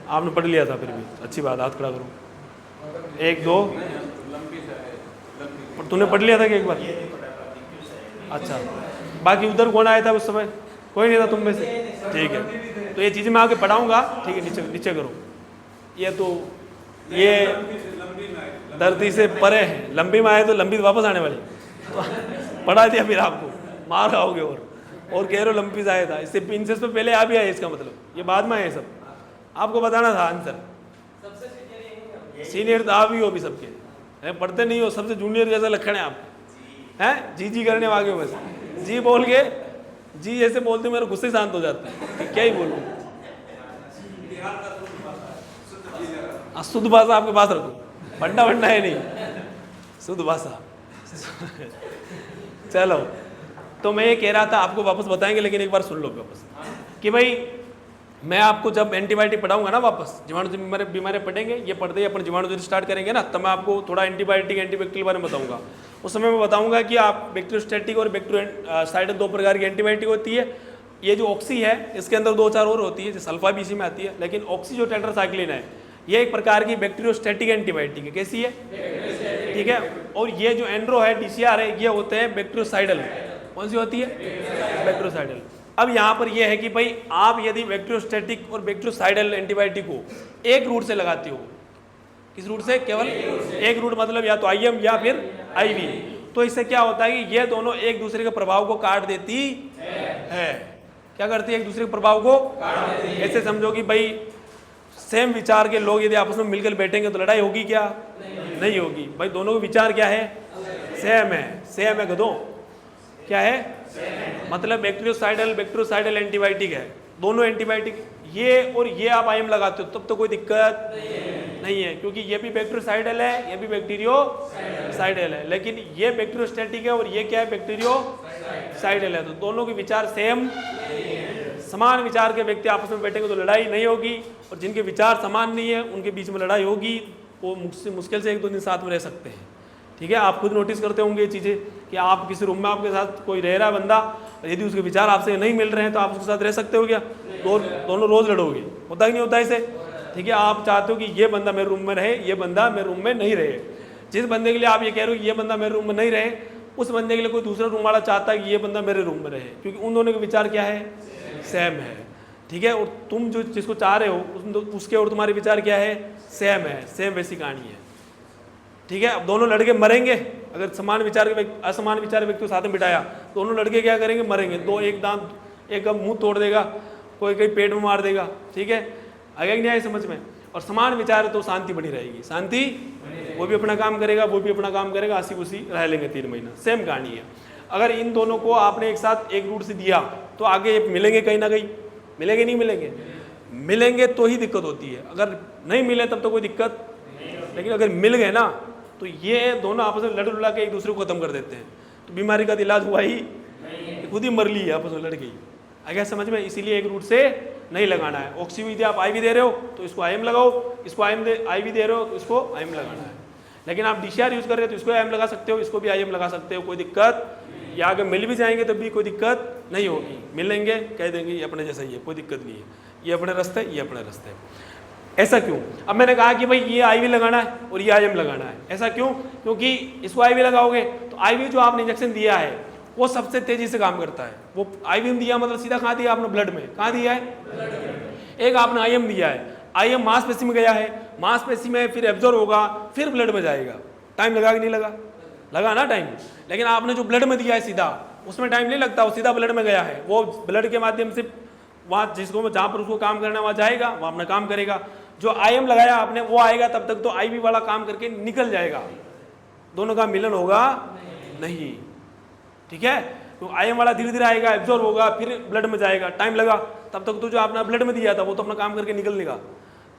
आपने पढ़ लिया था, फिर भी अच्छी बात। हाथ खड़ा करो। 1 2 तूने पढ़ लिया था कि एक बार? अच्छा, बाकी उधर कौन आया था उस समय? कोई नहीं था तुम में से? ठीक है, तो ये चीज़ें मैं आगे पढ़ाऊँगा, ठीक है। नीचे नीचे करो। ये तो ये धरती से परे है, लंबी में आए तो लंबी वापस आने वाली, तो पढ़ा दिया फिर आपको, मार खाओगे। और कह रहे हो लंबी से आया था, इससे प्रिंसेस पे पहले आ भी आए, इसका मतलब ये बाद में आए सब, आपको बताना था आंसर। सीनियर तो आप ही हो भी सबके, हैं पढ़ते नहीं हो, सबसे जूनियर जैसा लक्षण है आपके, हैं जी करने वागे हो बस, जी बोल के जी जैसे बोलते मेरे गुस्से शांत हो जाता है कि क्या ही बोलूँ। शुद्ध भाषा आपके पास रखो, बंडा है नहीं, शुद्ध भाषा। चलो, तो मैं ये कह रहा था, आपको वापस बताएंगे, लेकिन एक बार सुन लो वापस कि भाई मैं आपको जब एंटीबायोटिक पढ़ाऊंगा ना, वापस जीवाणु से बीमारियाँ पढ़ेंगे, ये पढ़ते ही अपन जीवाणु से स्टार्ट करेंगे ना, तब मैं आपको थोड़ा एंटीबायोटिक एंटीबैक्टीरियल बारे में बताऊंगा। उस समय मैं बताऊंगा कि आप बैक्टीरियोस्टैटिक और बैक्टीरियोसाइडल 2 प्रकार की एंटीबायोटिक होती है। ये जो ऑक्सी है, इसके अंदर 2-4 और होती है, जो सल्फा भी इसी में आती है, लेकिन ऑक्सी जो टेट्रासाइक्लिन है, ये एक प्रकार की बैक्टीरियोस्टैटिक एंटीबायोटिक है। कैसी है? ठीक है। और ये जो एंड्रो है, DCR है, ये होते हैं बैक्टीरियोसाइडल। कौन सी होती है? बैक्टीरियोसाइडल। अब यहाँ पर यह है कि भाई आप यदि बैक्टीरियोस्टैटिक और बैक्टीरियोसाइडल एंटीबायोटिक को एक रूट से लगाते हो, किस रूट से? केवल एक रूट, मतलब या तो IM या फिर IV, तो इससे क्या होता है कि ये दोनों एक दूसरे के प्रभाव को काट देती है। क्या करती है? एक दूसरे के प्रभाव को काट देती है। ऐसे समझो कि भाई सेम विचार के लोग यदि आपस में मिलकर बैठेंगे तो लड़ाई होगी क्या? नहीं होगी। भाई दोनों के विचार क्या है? सेम है। सेम है गधों, क्या है? मतलब बैक्टीरियोसाइडल एंटीबायोटिक है, दोनों एंटीबायोटिक, ये और ये आप IM लगाते हो तब तो कोई दिक्कत नहीं है, क्योंकि ये भी बैक्टीरियोसाइडल है, ये भी बैक्टीरियोसाइडल है, लेकिन ये बैक्टीरियोस्टैटिक है और ये क्या है? बैक्टीरियोसाइडल है। तो दोनों के विचार सेम, समान विचार के व्यक्ति आपस में बैठेंगे तो लड़ाई नहीं होगी, और जिनके विचार समान नहीं है उनके बीच में लड़ाई होगी, वो मुश्किल से 1-2 दिन साथ में रह सकते हैं। ठीक है, आप खुद नोटिस करते होंगे ये चीज़ें कि आप किसी रूम में आपके साथ कोई रह रहा है बंदा, और यदि उसके विचार आपसे नहीं मिल रहे हैं तो आप उसके साथ रह सकते हो क्या? दोनों रोज लड़ोगे? होता ही नहीं होता इसे। ठीक है, आप चाहते हो कि ये बंदा मेरे रूम में रहे, ये बंदा मेरे रूम में नहीं रहे। जिस बंदे के लिए आप ये कह रहे हो ये बंदा मेरे रूम में नहीं रहे, उस बंदे के लिए कोई दूसरा रूम वाला चाहता है कि ये बंदा मेरे रूम में रहे, क्योंकि उन दोनों के विचार क्या है? सेम है। ठीक है, और तुम जो जिसको चाह रहे हो उसके और तुम्हारे विचार क्या है? सेम है। सेम वैसी कहानी है। ठीक है, अब दोनों लड़के मरेंगे, अगर समान विचार के असमान विचार व्यक्ति को साथ में बिठाया, दोनों लड़के क्या करेंगे? मरेंगे। दो, एक दांत, एक का मुंह तोड़ देगा, कोई कहीं पेट में मार देगा। ठीक है, आगे नहीं आए समझ में? और समान विचार है तो शांति बनी रहेगी। शांति, वो भी अपना काम करेगा, वो भी अपना काम करेगा, हंसी खुशी रह लेंगे 3 महीना। सेम कहानी है। अगर इन दोनों को आपने एक साथ एक रूट से दिया तो आगे मिलेंगे कहीं ना कहीं? मिलेंगे नहीं मिलेंगे? मिलेंगे तो ही दिक्कत होती है, अगर नहीं मिले तब तो कोई दिक्कत। लेकिन अगर मिल गए ना तो ये दोनों आपस में लड़ लड़ा के एक दूसरे को खत्म कर देते हैं, तो बीमारी का इलाज हुआ ही, खुद ही मर ली है, आपस में लड़ गई। आगे समझ में? इसीलिए एक रूट से नहीं लगाना है। ऑक्सी यदि आप IV दे रहे हो तो इसको IM लगाओ, इसको IV दे रहे हो तो इसको IM लगाना है। लेकिन आप DCR यूज कर रहे हो तो इसको IM लगा सकते हो, इसको भी IM लगा सकते हो, कोई दिक्कत। या अगर मिल भी जाएंगे तो भी कोई दिक्कत नहीं होगी। मिलेंगे, कह देंगे ये अपने जैसा ही है, कोई दिक्कत नहीं है, ये अपने रास्ते, ये अपने रास्ते। ऐसा क्यों? अब मैंने कहा कि भाई ये IV लगाना है और ये IM लगाना है, ऐसा क्यों? क्योंकि इसको IV लगाओगे तो IV जो आपने इंजेक्शन दिया है वो सबसे तेजी से काम करता है। वो IV दिया मतलब सीधा कहाँ दिया आपने? ब्लड में। कहाँ दिया है? एक आपने IM दिया है, IM मांसपेशी में गया है, मांसपेशी में फिर एब्जॉर्ब होगा, फिर ब्लड में जाएगा। टाइम लगा कि नहीं लगा? लगा ना टाइम। लेकिन आपने जो ब्लड में दिया है सीधा, उसमें टाइम नहीं लगता, वो सीधा ब्लड में गया है, वो ब्लड के माध्यम से वहाँ जिसको जहाँ पर उसको काम करना है वहाँ जाएगा, वहाँ अपना काम करेगा। जो IM लगाया आपने वो आएगा तब तक तो IV वाला काम करके निकल जाएगा, दोनों का मिलन होगा नहीं। ठीक है, तो IM वाला धीरे धीरे आएगा, एब्जॉर्ब होगा, फिर ब्लड में जाएगा, टाइम लगा। तब तक तो जो आपने ब्लड में दिया था वो तो अपना काम करके निकल लेगा।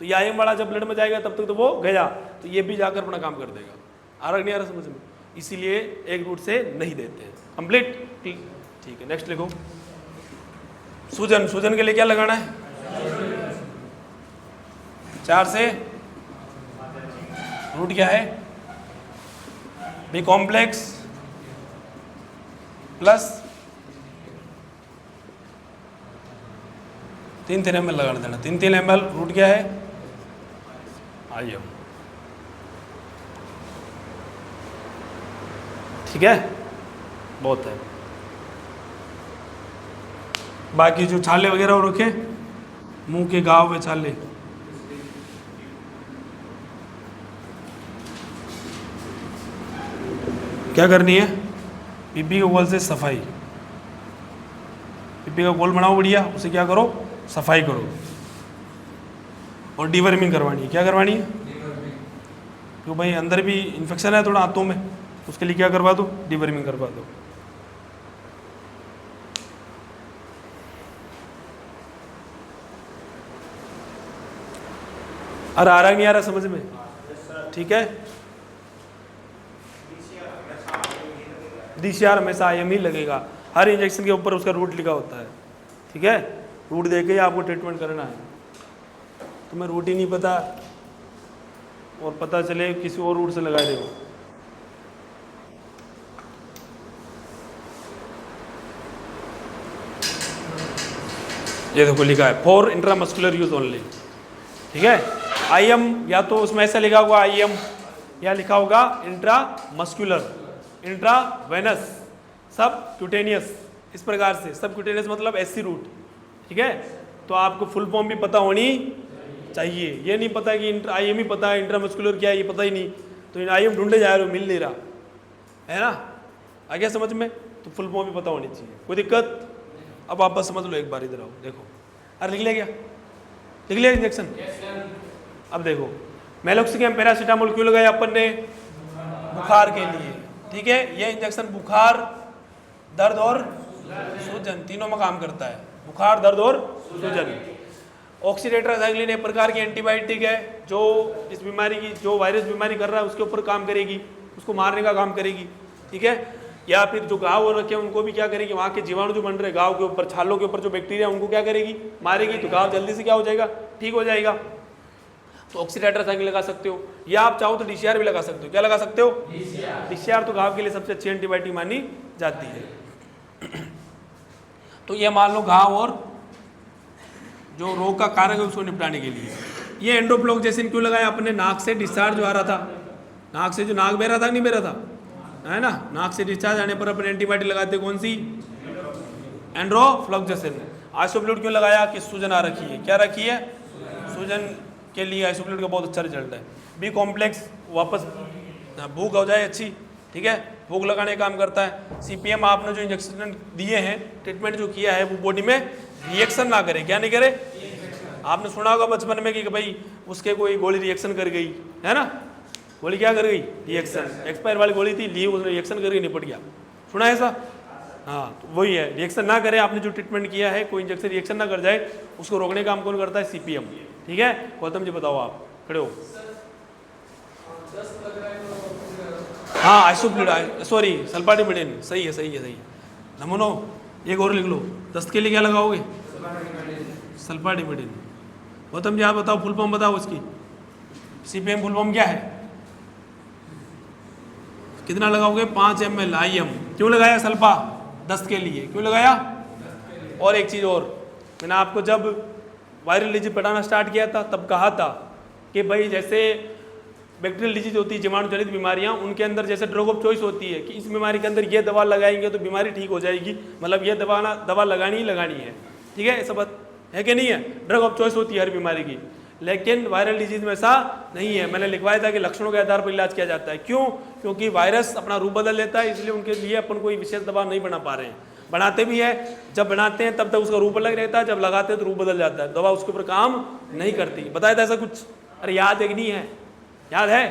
तो ये IM वाला जब ब्लड में जाएगा तब तक तो वो गया, तो ये भी जाकर अपना काम कर देगा। आ रहा नहीं आ रहा समझ में? इसीलिए एक रूट से नहीं देते हैं। कंप्लीट? ठीक है, नेक्स्ट लिखो। सूजन, सूजन के लिए क्या लगाना है? 4 से रूट क्या है? B कॉम्प्लेक्स प्लस 3 ml लगाना देना। 3 ml रूट क्या है? IM। ठीक है, बहुत है। बाकी जो छाले वगैरह वो रखे, मुंह के घाव में छाले। क्या करनी है? पीपी के गोल से सफाई, पीपी का गोल बनाओ बढ़िया, उसे क्या करो? सफाई करो। और डीवर्मिंग करवानी है। क्या करवानी है? क्यों भाई, अंदर भी इन्फेक्शन है थोड़ा हाथों में, उसके लिए क्या करवा दो? डीवर्मिंग करवा दो। अरे आ रहा नहीं आ रहा समझ में? ठीक है, DCR हमेशा IM ही लगेगा। हर इंजेक्शन के ऊपर उसका रूट लिखा होता है। ठीक है, रूट देख के ही आपको ट्रीटमेंट करना है। तुम्हें रूट ही नहीं पता और पता चले किसी और रूट से लगा दे। ये देखो लिखा है फॉर इंट्रामस्कुलर यूज ओनली। ठीक है, IM या तो उसमें ऐसा लिखा होगा IM, या लिखा होगा इंट्रामस्कुलर, इंट्रावेनस, सब क्यूटेनियस। इस प्रकार से सब क्यूटेनियस मतलब SC रूट। ठीक है, तो आपको फुल फॉर्म भी पता होनी चाहिए। ये नहीं पता कि IM ही पता है, इंट्रामस्कुलर क्या है ये पता ही नहीं, तो IM ढूंढे जा रहे हो, मिल नहीं रहा है ना। आ गया समझ में? तो फुल फॉर्म भी पता होनी चाहिए। कोई दिक्कत? अब वापस समझ लो एक बार, इधर आओ देखो। अरे लिख लिया क्या? लिख लिया इंजेक्शन? अब देखो, मेलोक्सिकम पैरासीटामोल क्यों लगाया अपन ने? बुखार के लिए। ठीक है, ये इंजेक्शन बुखार, दर्द और सूजन तीनों में काम करता है। बुखार, दर्द और सूजन। ऑक्सीडेट्रासाइक्लिन एक प्रकार की एंटीबायोटिक है जो इस बीमारी की, जो वायरस बीमारी कर रहा है उसके ऊपर काम करेगी, उसको मारने का काम करेगी। ठीक है, या फिर जो घाव हो रखे हैं उनको भी क्या करेगी? वहाँ के जीवाणु जो बन रहे घाव के ऊपर, छालों के ऊपर जो बैक्टीरिया उनको क्या करेगी? मारेगी। तो घाव जल्दी से क्या हो जाएगा? ठीक हो जाएगा। तो ऑक्सीडेट्रासाइक्लिन लगा सकते हो, या आप चाहो तो DCR भी लगा सकते हो। क्या लगा सकते हो? DCR तो घाव के लिए सबसे अच्छी एंटीबायोटिक मानी जाती है। तो ये मान लो घाव और जो रोग का कारण है उसको निपटाने के लिए। ये एंडोफ्लोक्सेसिन क्यों लगाया अपने? नाक से डिस्चार्ज आ रहा था, नाक से जो नाक बह रहा था नहीं बह रहा था, है ना, नाक से डिस्चार्ज आने पर अपने एंटीबायोटिक लगाते। कौन सी? एंड्रोफ्लोक्सेसिन। आइसोफ्लूइड क्यों लगाया? कि सूजन आ रखी है। क्या रखी है? सूजन के लिए आइसोफ्लूइड का बहुत अच्छा रिजल्ट है। बी कॉम्प्लेक्स, वापस भूख हो जाए अच्छी। ठीक है, भूख लगाने का काम करता है। CPM आपने जो इंजेक्शन दिए हैं, ट्रीटमेंट जो किया है, वो बॉडी में रिएक्शन ना करे। क्या नहीं करे? आपने सुना होगा बचपन में कि भाई उसके कोई गोली रिएक्शन कर गई, है ना, गोली क्या कर गई? रिएक्शन। एक्सपायर वाली गोली थी, ली, उसने रिएक्शन करके निपट गया। सुना है ऐसा? हाँ, तो वही है, रिएक्शन ना करे। आपने जो ट्रीटमेंट किया है, कोई इंजेक्शन रिएक्शन ना कर जाए, उसको रोकने का काम कौन करता है? CPM। ठीक है, गौतम जी बताओ, आप खड़े हो। हाँ, आइसोफ्लूइड, सॉरी सल्फाडिमिडिन, सही है सही है सही है। नमूनो एक और लिख लो, दस्त के लिए क्या लगाओगे? सल्फाडिमिडिन। गौतम जी आप बताओ, फुल फॉर्म बताओ उसकी। CPM फुल फॉर्म क्या है? कितना लगाओगे? 5 ml IM। क्यों लगाया सल्फा? दस्त के लिए। क्यों लगाया? और एक चीज़ और, मैंने आपको जब वायरल डिजीज पढ़ाना स्टार्ट किया था तब कहा था कि भाई जैसे बैक्टीरियल डिजीज होती है, जीवाणु जनित बीमारियां, उनके अंदर जैसे ड्रग ऑफ चॉइस होती है कि इस बीमारी के अंदर ये दवा लगाएंगे तो बीमारी ठीक हो जाएगी, मतलब ये दवा लगानी ही लगानी है। ठीक है, ऐसा बात है कि नहीं है? ड्रग ऑफ चॉइस होती है हर बीमारी की, लेकिन वायरल डिजीज में ऐसा नहीं है। मैंने लिखवाया था कि लक्षणों के आधार पर इलाज किया जाता है। क्यों? क्योंकि वायरस अपना रूप बदल लेता है, इसलिए उनके लिए अपन कोई विशेष दवा नहीं बना पा रहे हैं। बनाते भी है, जब बनाते हैं तब तक उसका रूप अलग रहता है, जब लगाते हैं तो रूप बदल जाता है, दवा उसके ऊपर काम नहीं करती। बताया था ऐसा कुछ? अरे याद है कि नहीं है? याद है?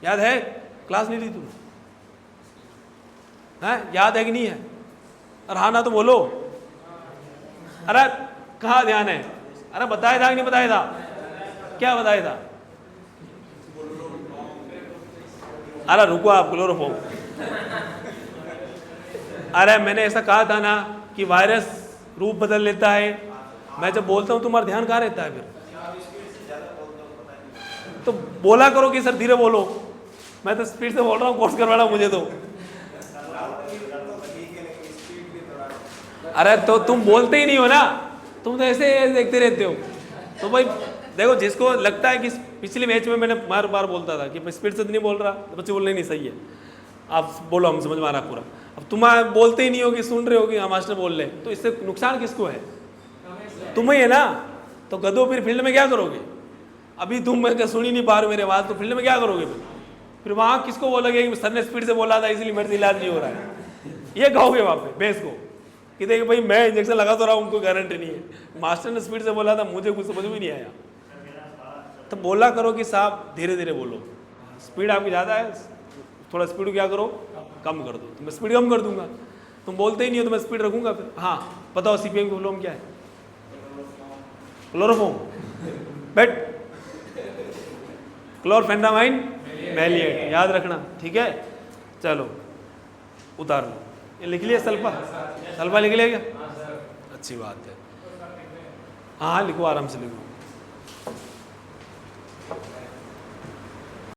याद है? क्लास नहीं ली तुमने? है? याद है कि नहीं है? अरे हाँ ना तो बोलो। अरे कहाँ ध्यान है? अरे बताया था कि नहीं बताया था? क्या बताया था? अरे रुको आप, क्लोरोफॉर्म। अरे मैंने ऐसा कहा था ना कि वायरस रूप बदल लेता है। मैं जब बोलता हूँ तुम्हारा ध्यान कहाँ रहता है फिर? तो बोला करो कि सर धीरे बोलो। मैं तो स्पीड से बोल रहा हूँ, कोर्स करवाना मुझे तो। अरे तो तुम बोलते ही नहीं हो ना, तुम तो ऐसे देखते रहते हो। तो भाई देखो, जिसको लगता है कि पिछले मैच में मैंने बार बार बोलता था कि स्पीड से तो नहीं बोल रहा, तो बच्चे बोल रहे नहीं सही है, आप बोलो, हम समझ में आ रहा पूरा। अब तुम बोलते ही नहीं हो कि सुन रहे हो कि हाँ मास्टर बोल रहे हैं, तो इससे नुकसान किसको है? तुम्हें है ना। तो गधो फिर फील्ड में क्या करोगे? अभी तुम सुन ही नहीं पा रहे हो मेरे आवाज़, तो फील्ड में क्या करोगे फिर वहाँ किसको बोलोगे कि सर ने स्पीड से बोला था इसलिए मेरे से इलाज नहीं हो रहा है? ये कहोगे वहाँ पे भैंस को कि देखिए भाई मैं इंजेक्शन लगा तो रहा हूँ, उनको गारंटी नहीं है, मास्टर ने स्पीड से बोला था, मुझे कुछ समझ में नहीं आया। तो बोला करो कि साहब धीरे धीरे बोलो, स्पीड आपकी ज़्यादा है, थोड़ा स्पीड क्या करो कम कर दो, तो मैं स्पीड कम कर दूंगा। तुम बोलते ही नहीं हो तो मैं स्पीड रखूंगा फिर। हाँ बताओ सीपीएम की फुल फॉर्म क्या है? क्लोरोफॉर्म, बेट क्लोरफेंडामाइन मैलिएट, याद रखना, ठीक है। चलो उतार लो, ये लिख लिया सल्फा, सल्फा लिख लिया क्या? अच्छी बात है। हाँ लिखो, आराम से लिखो।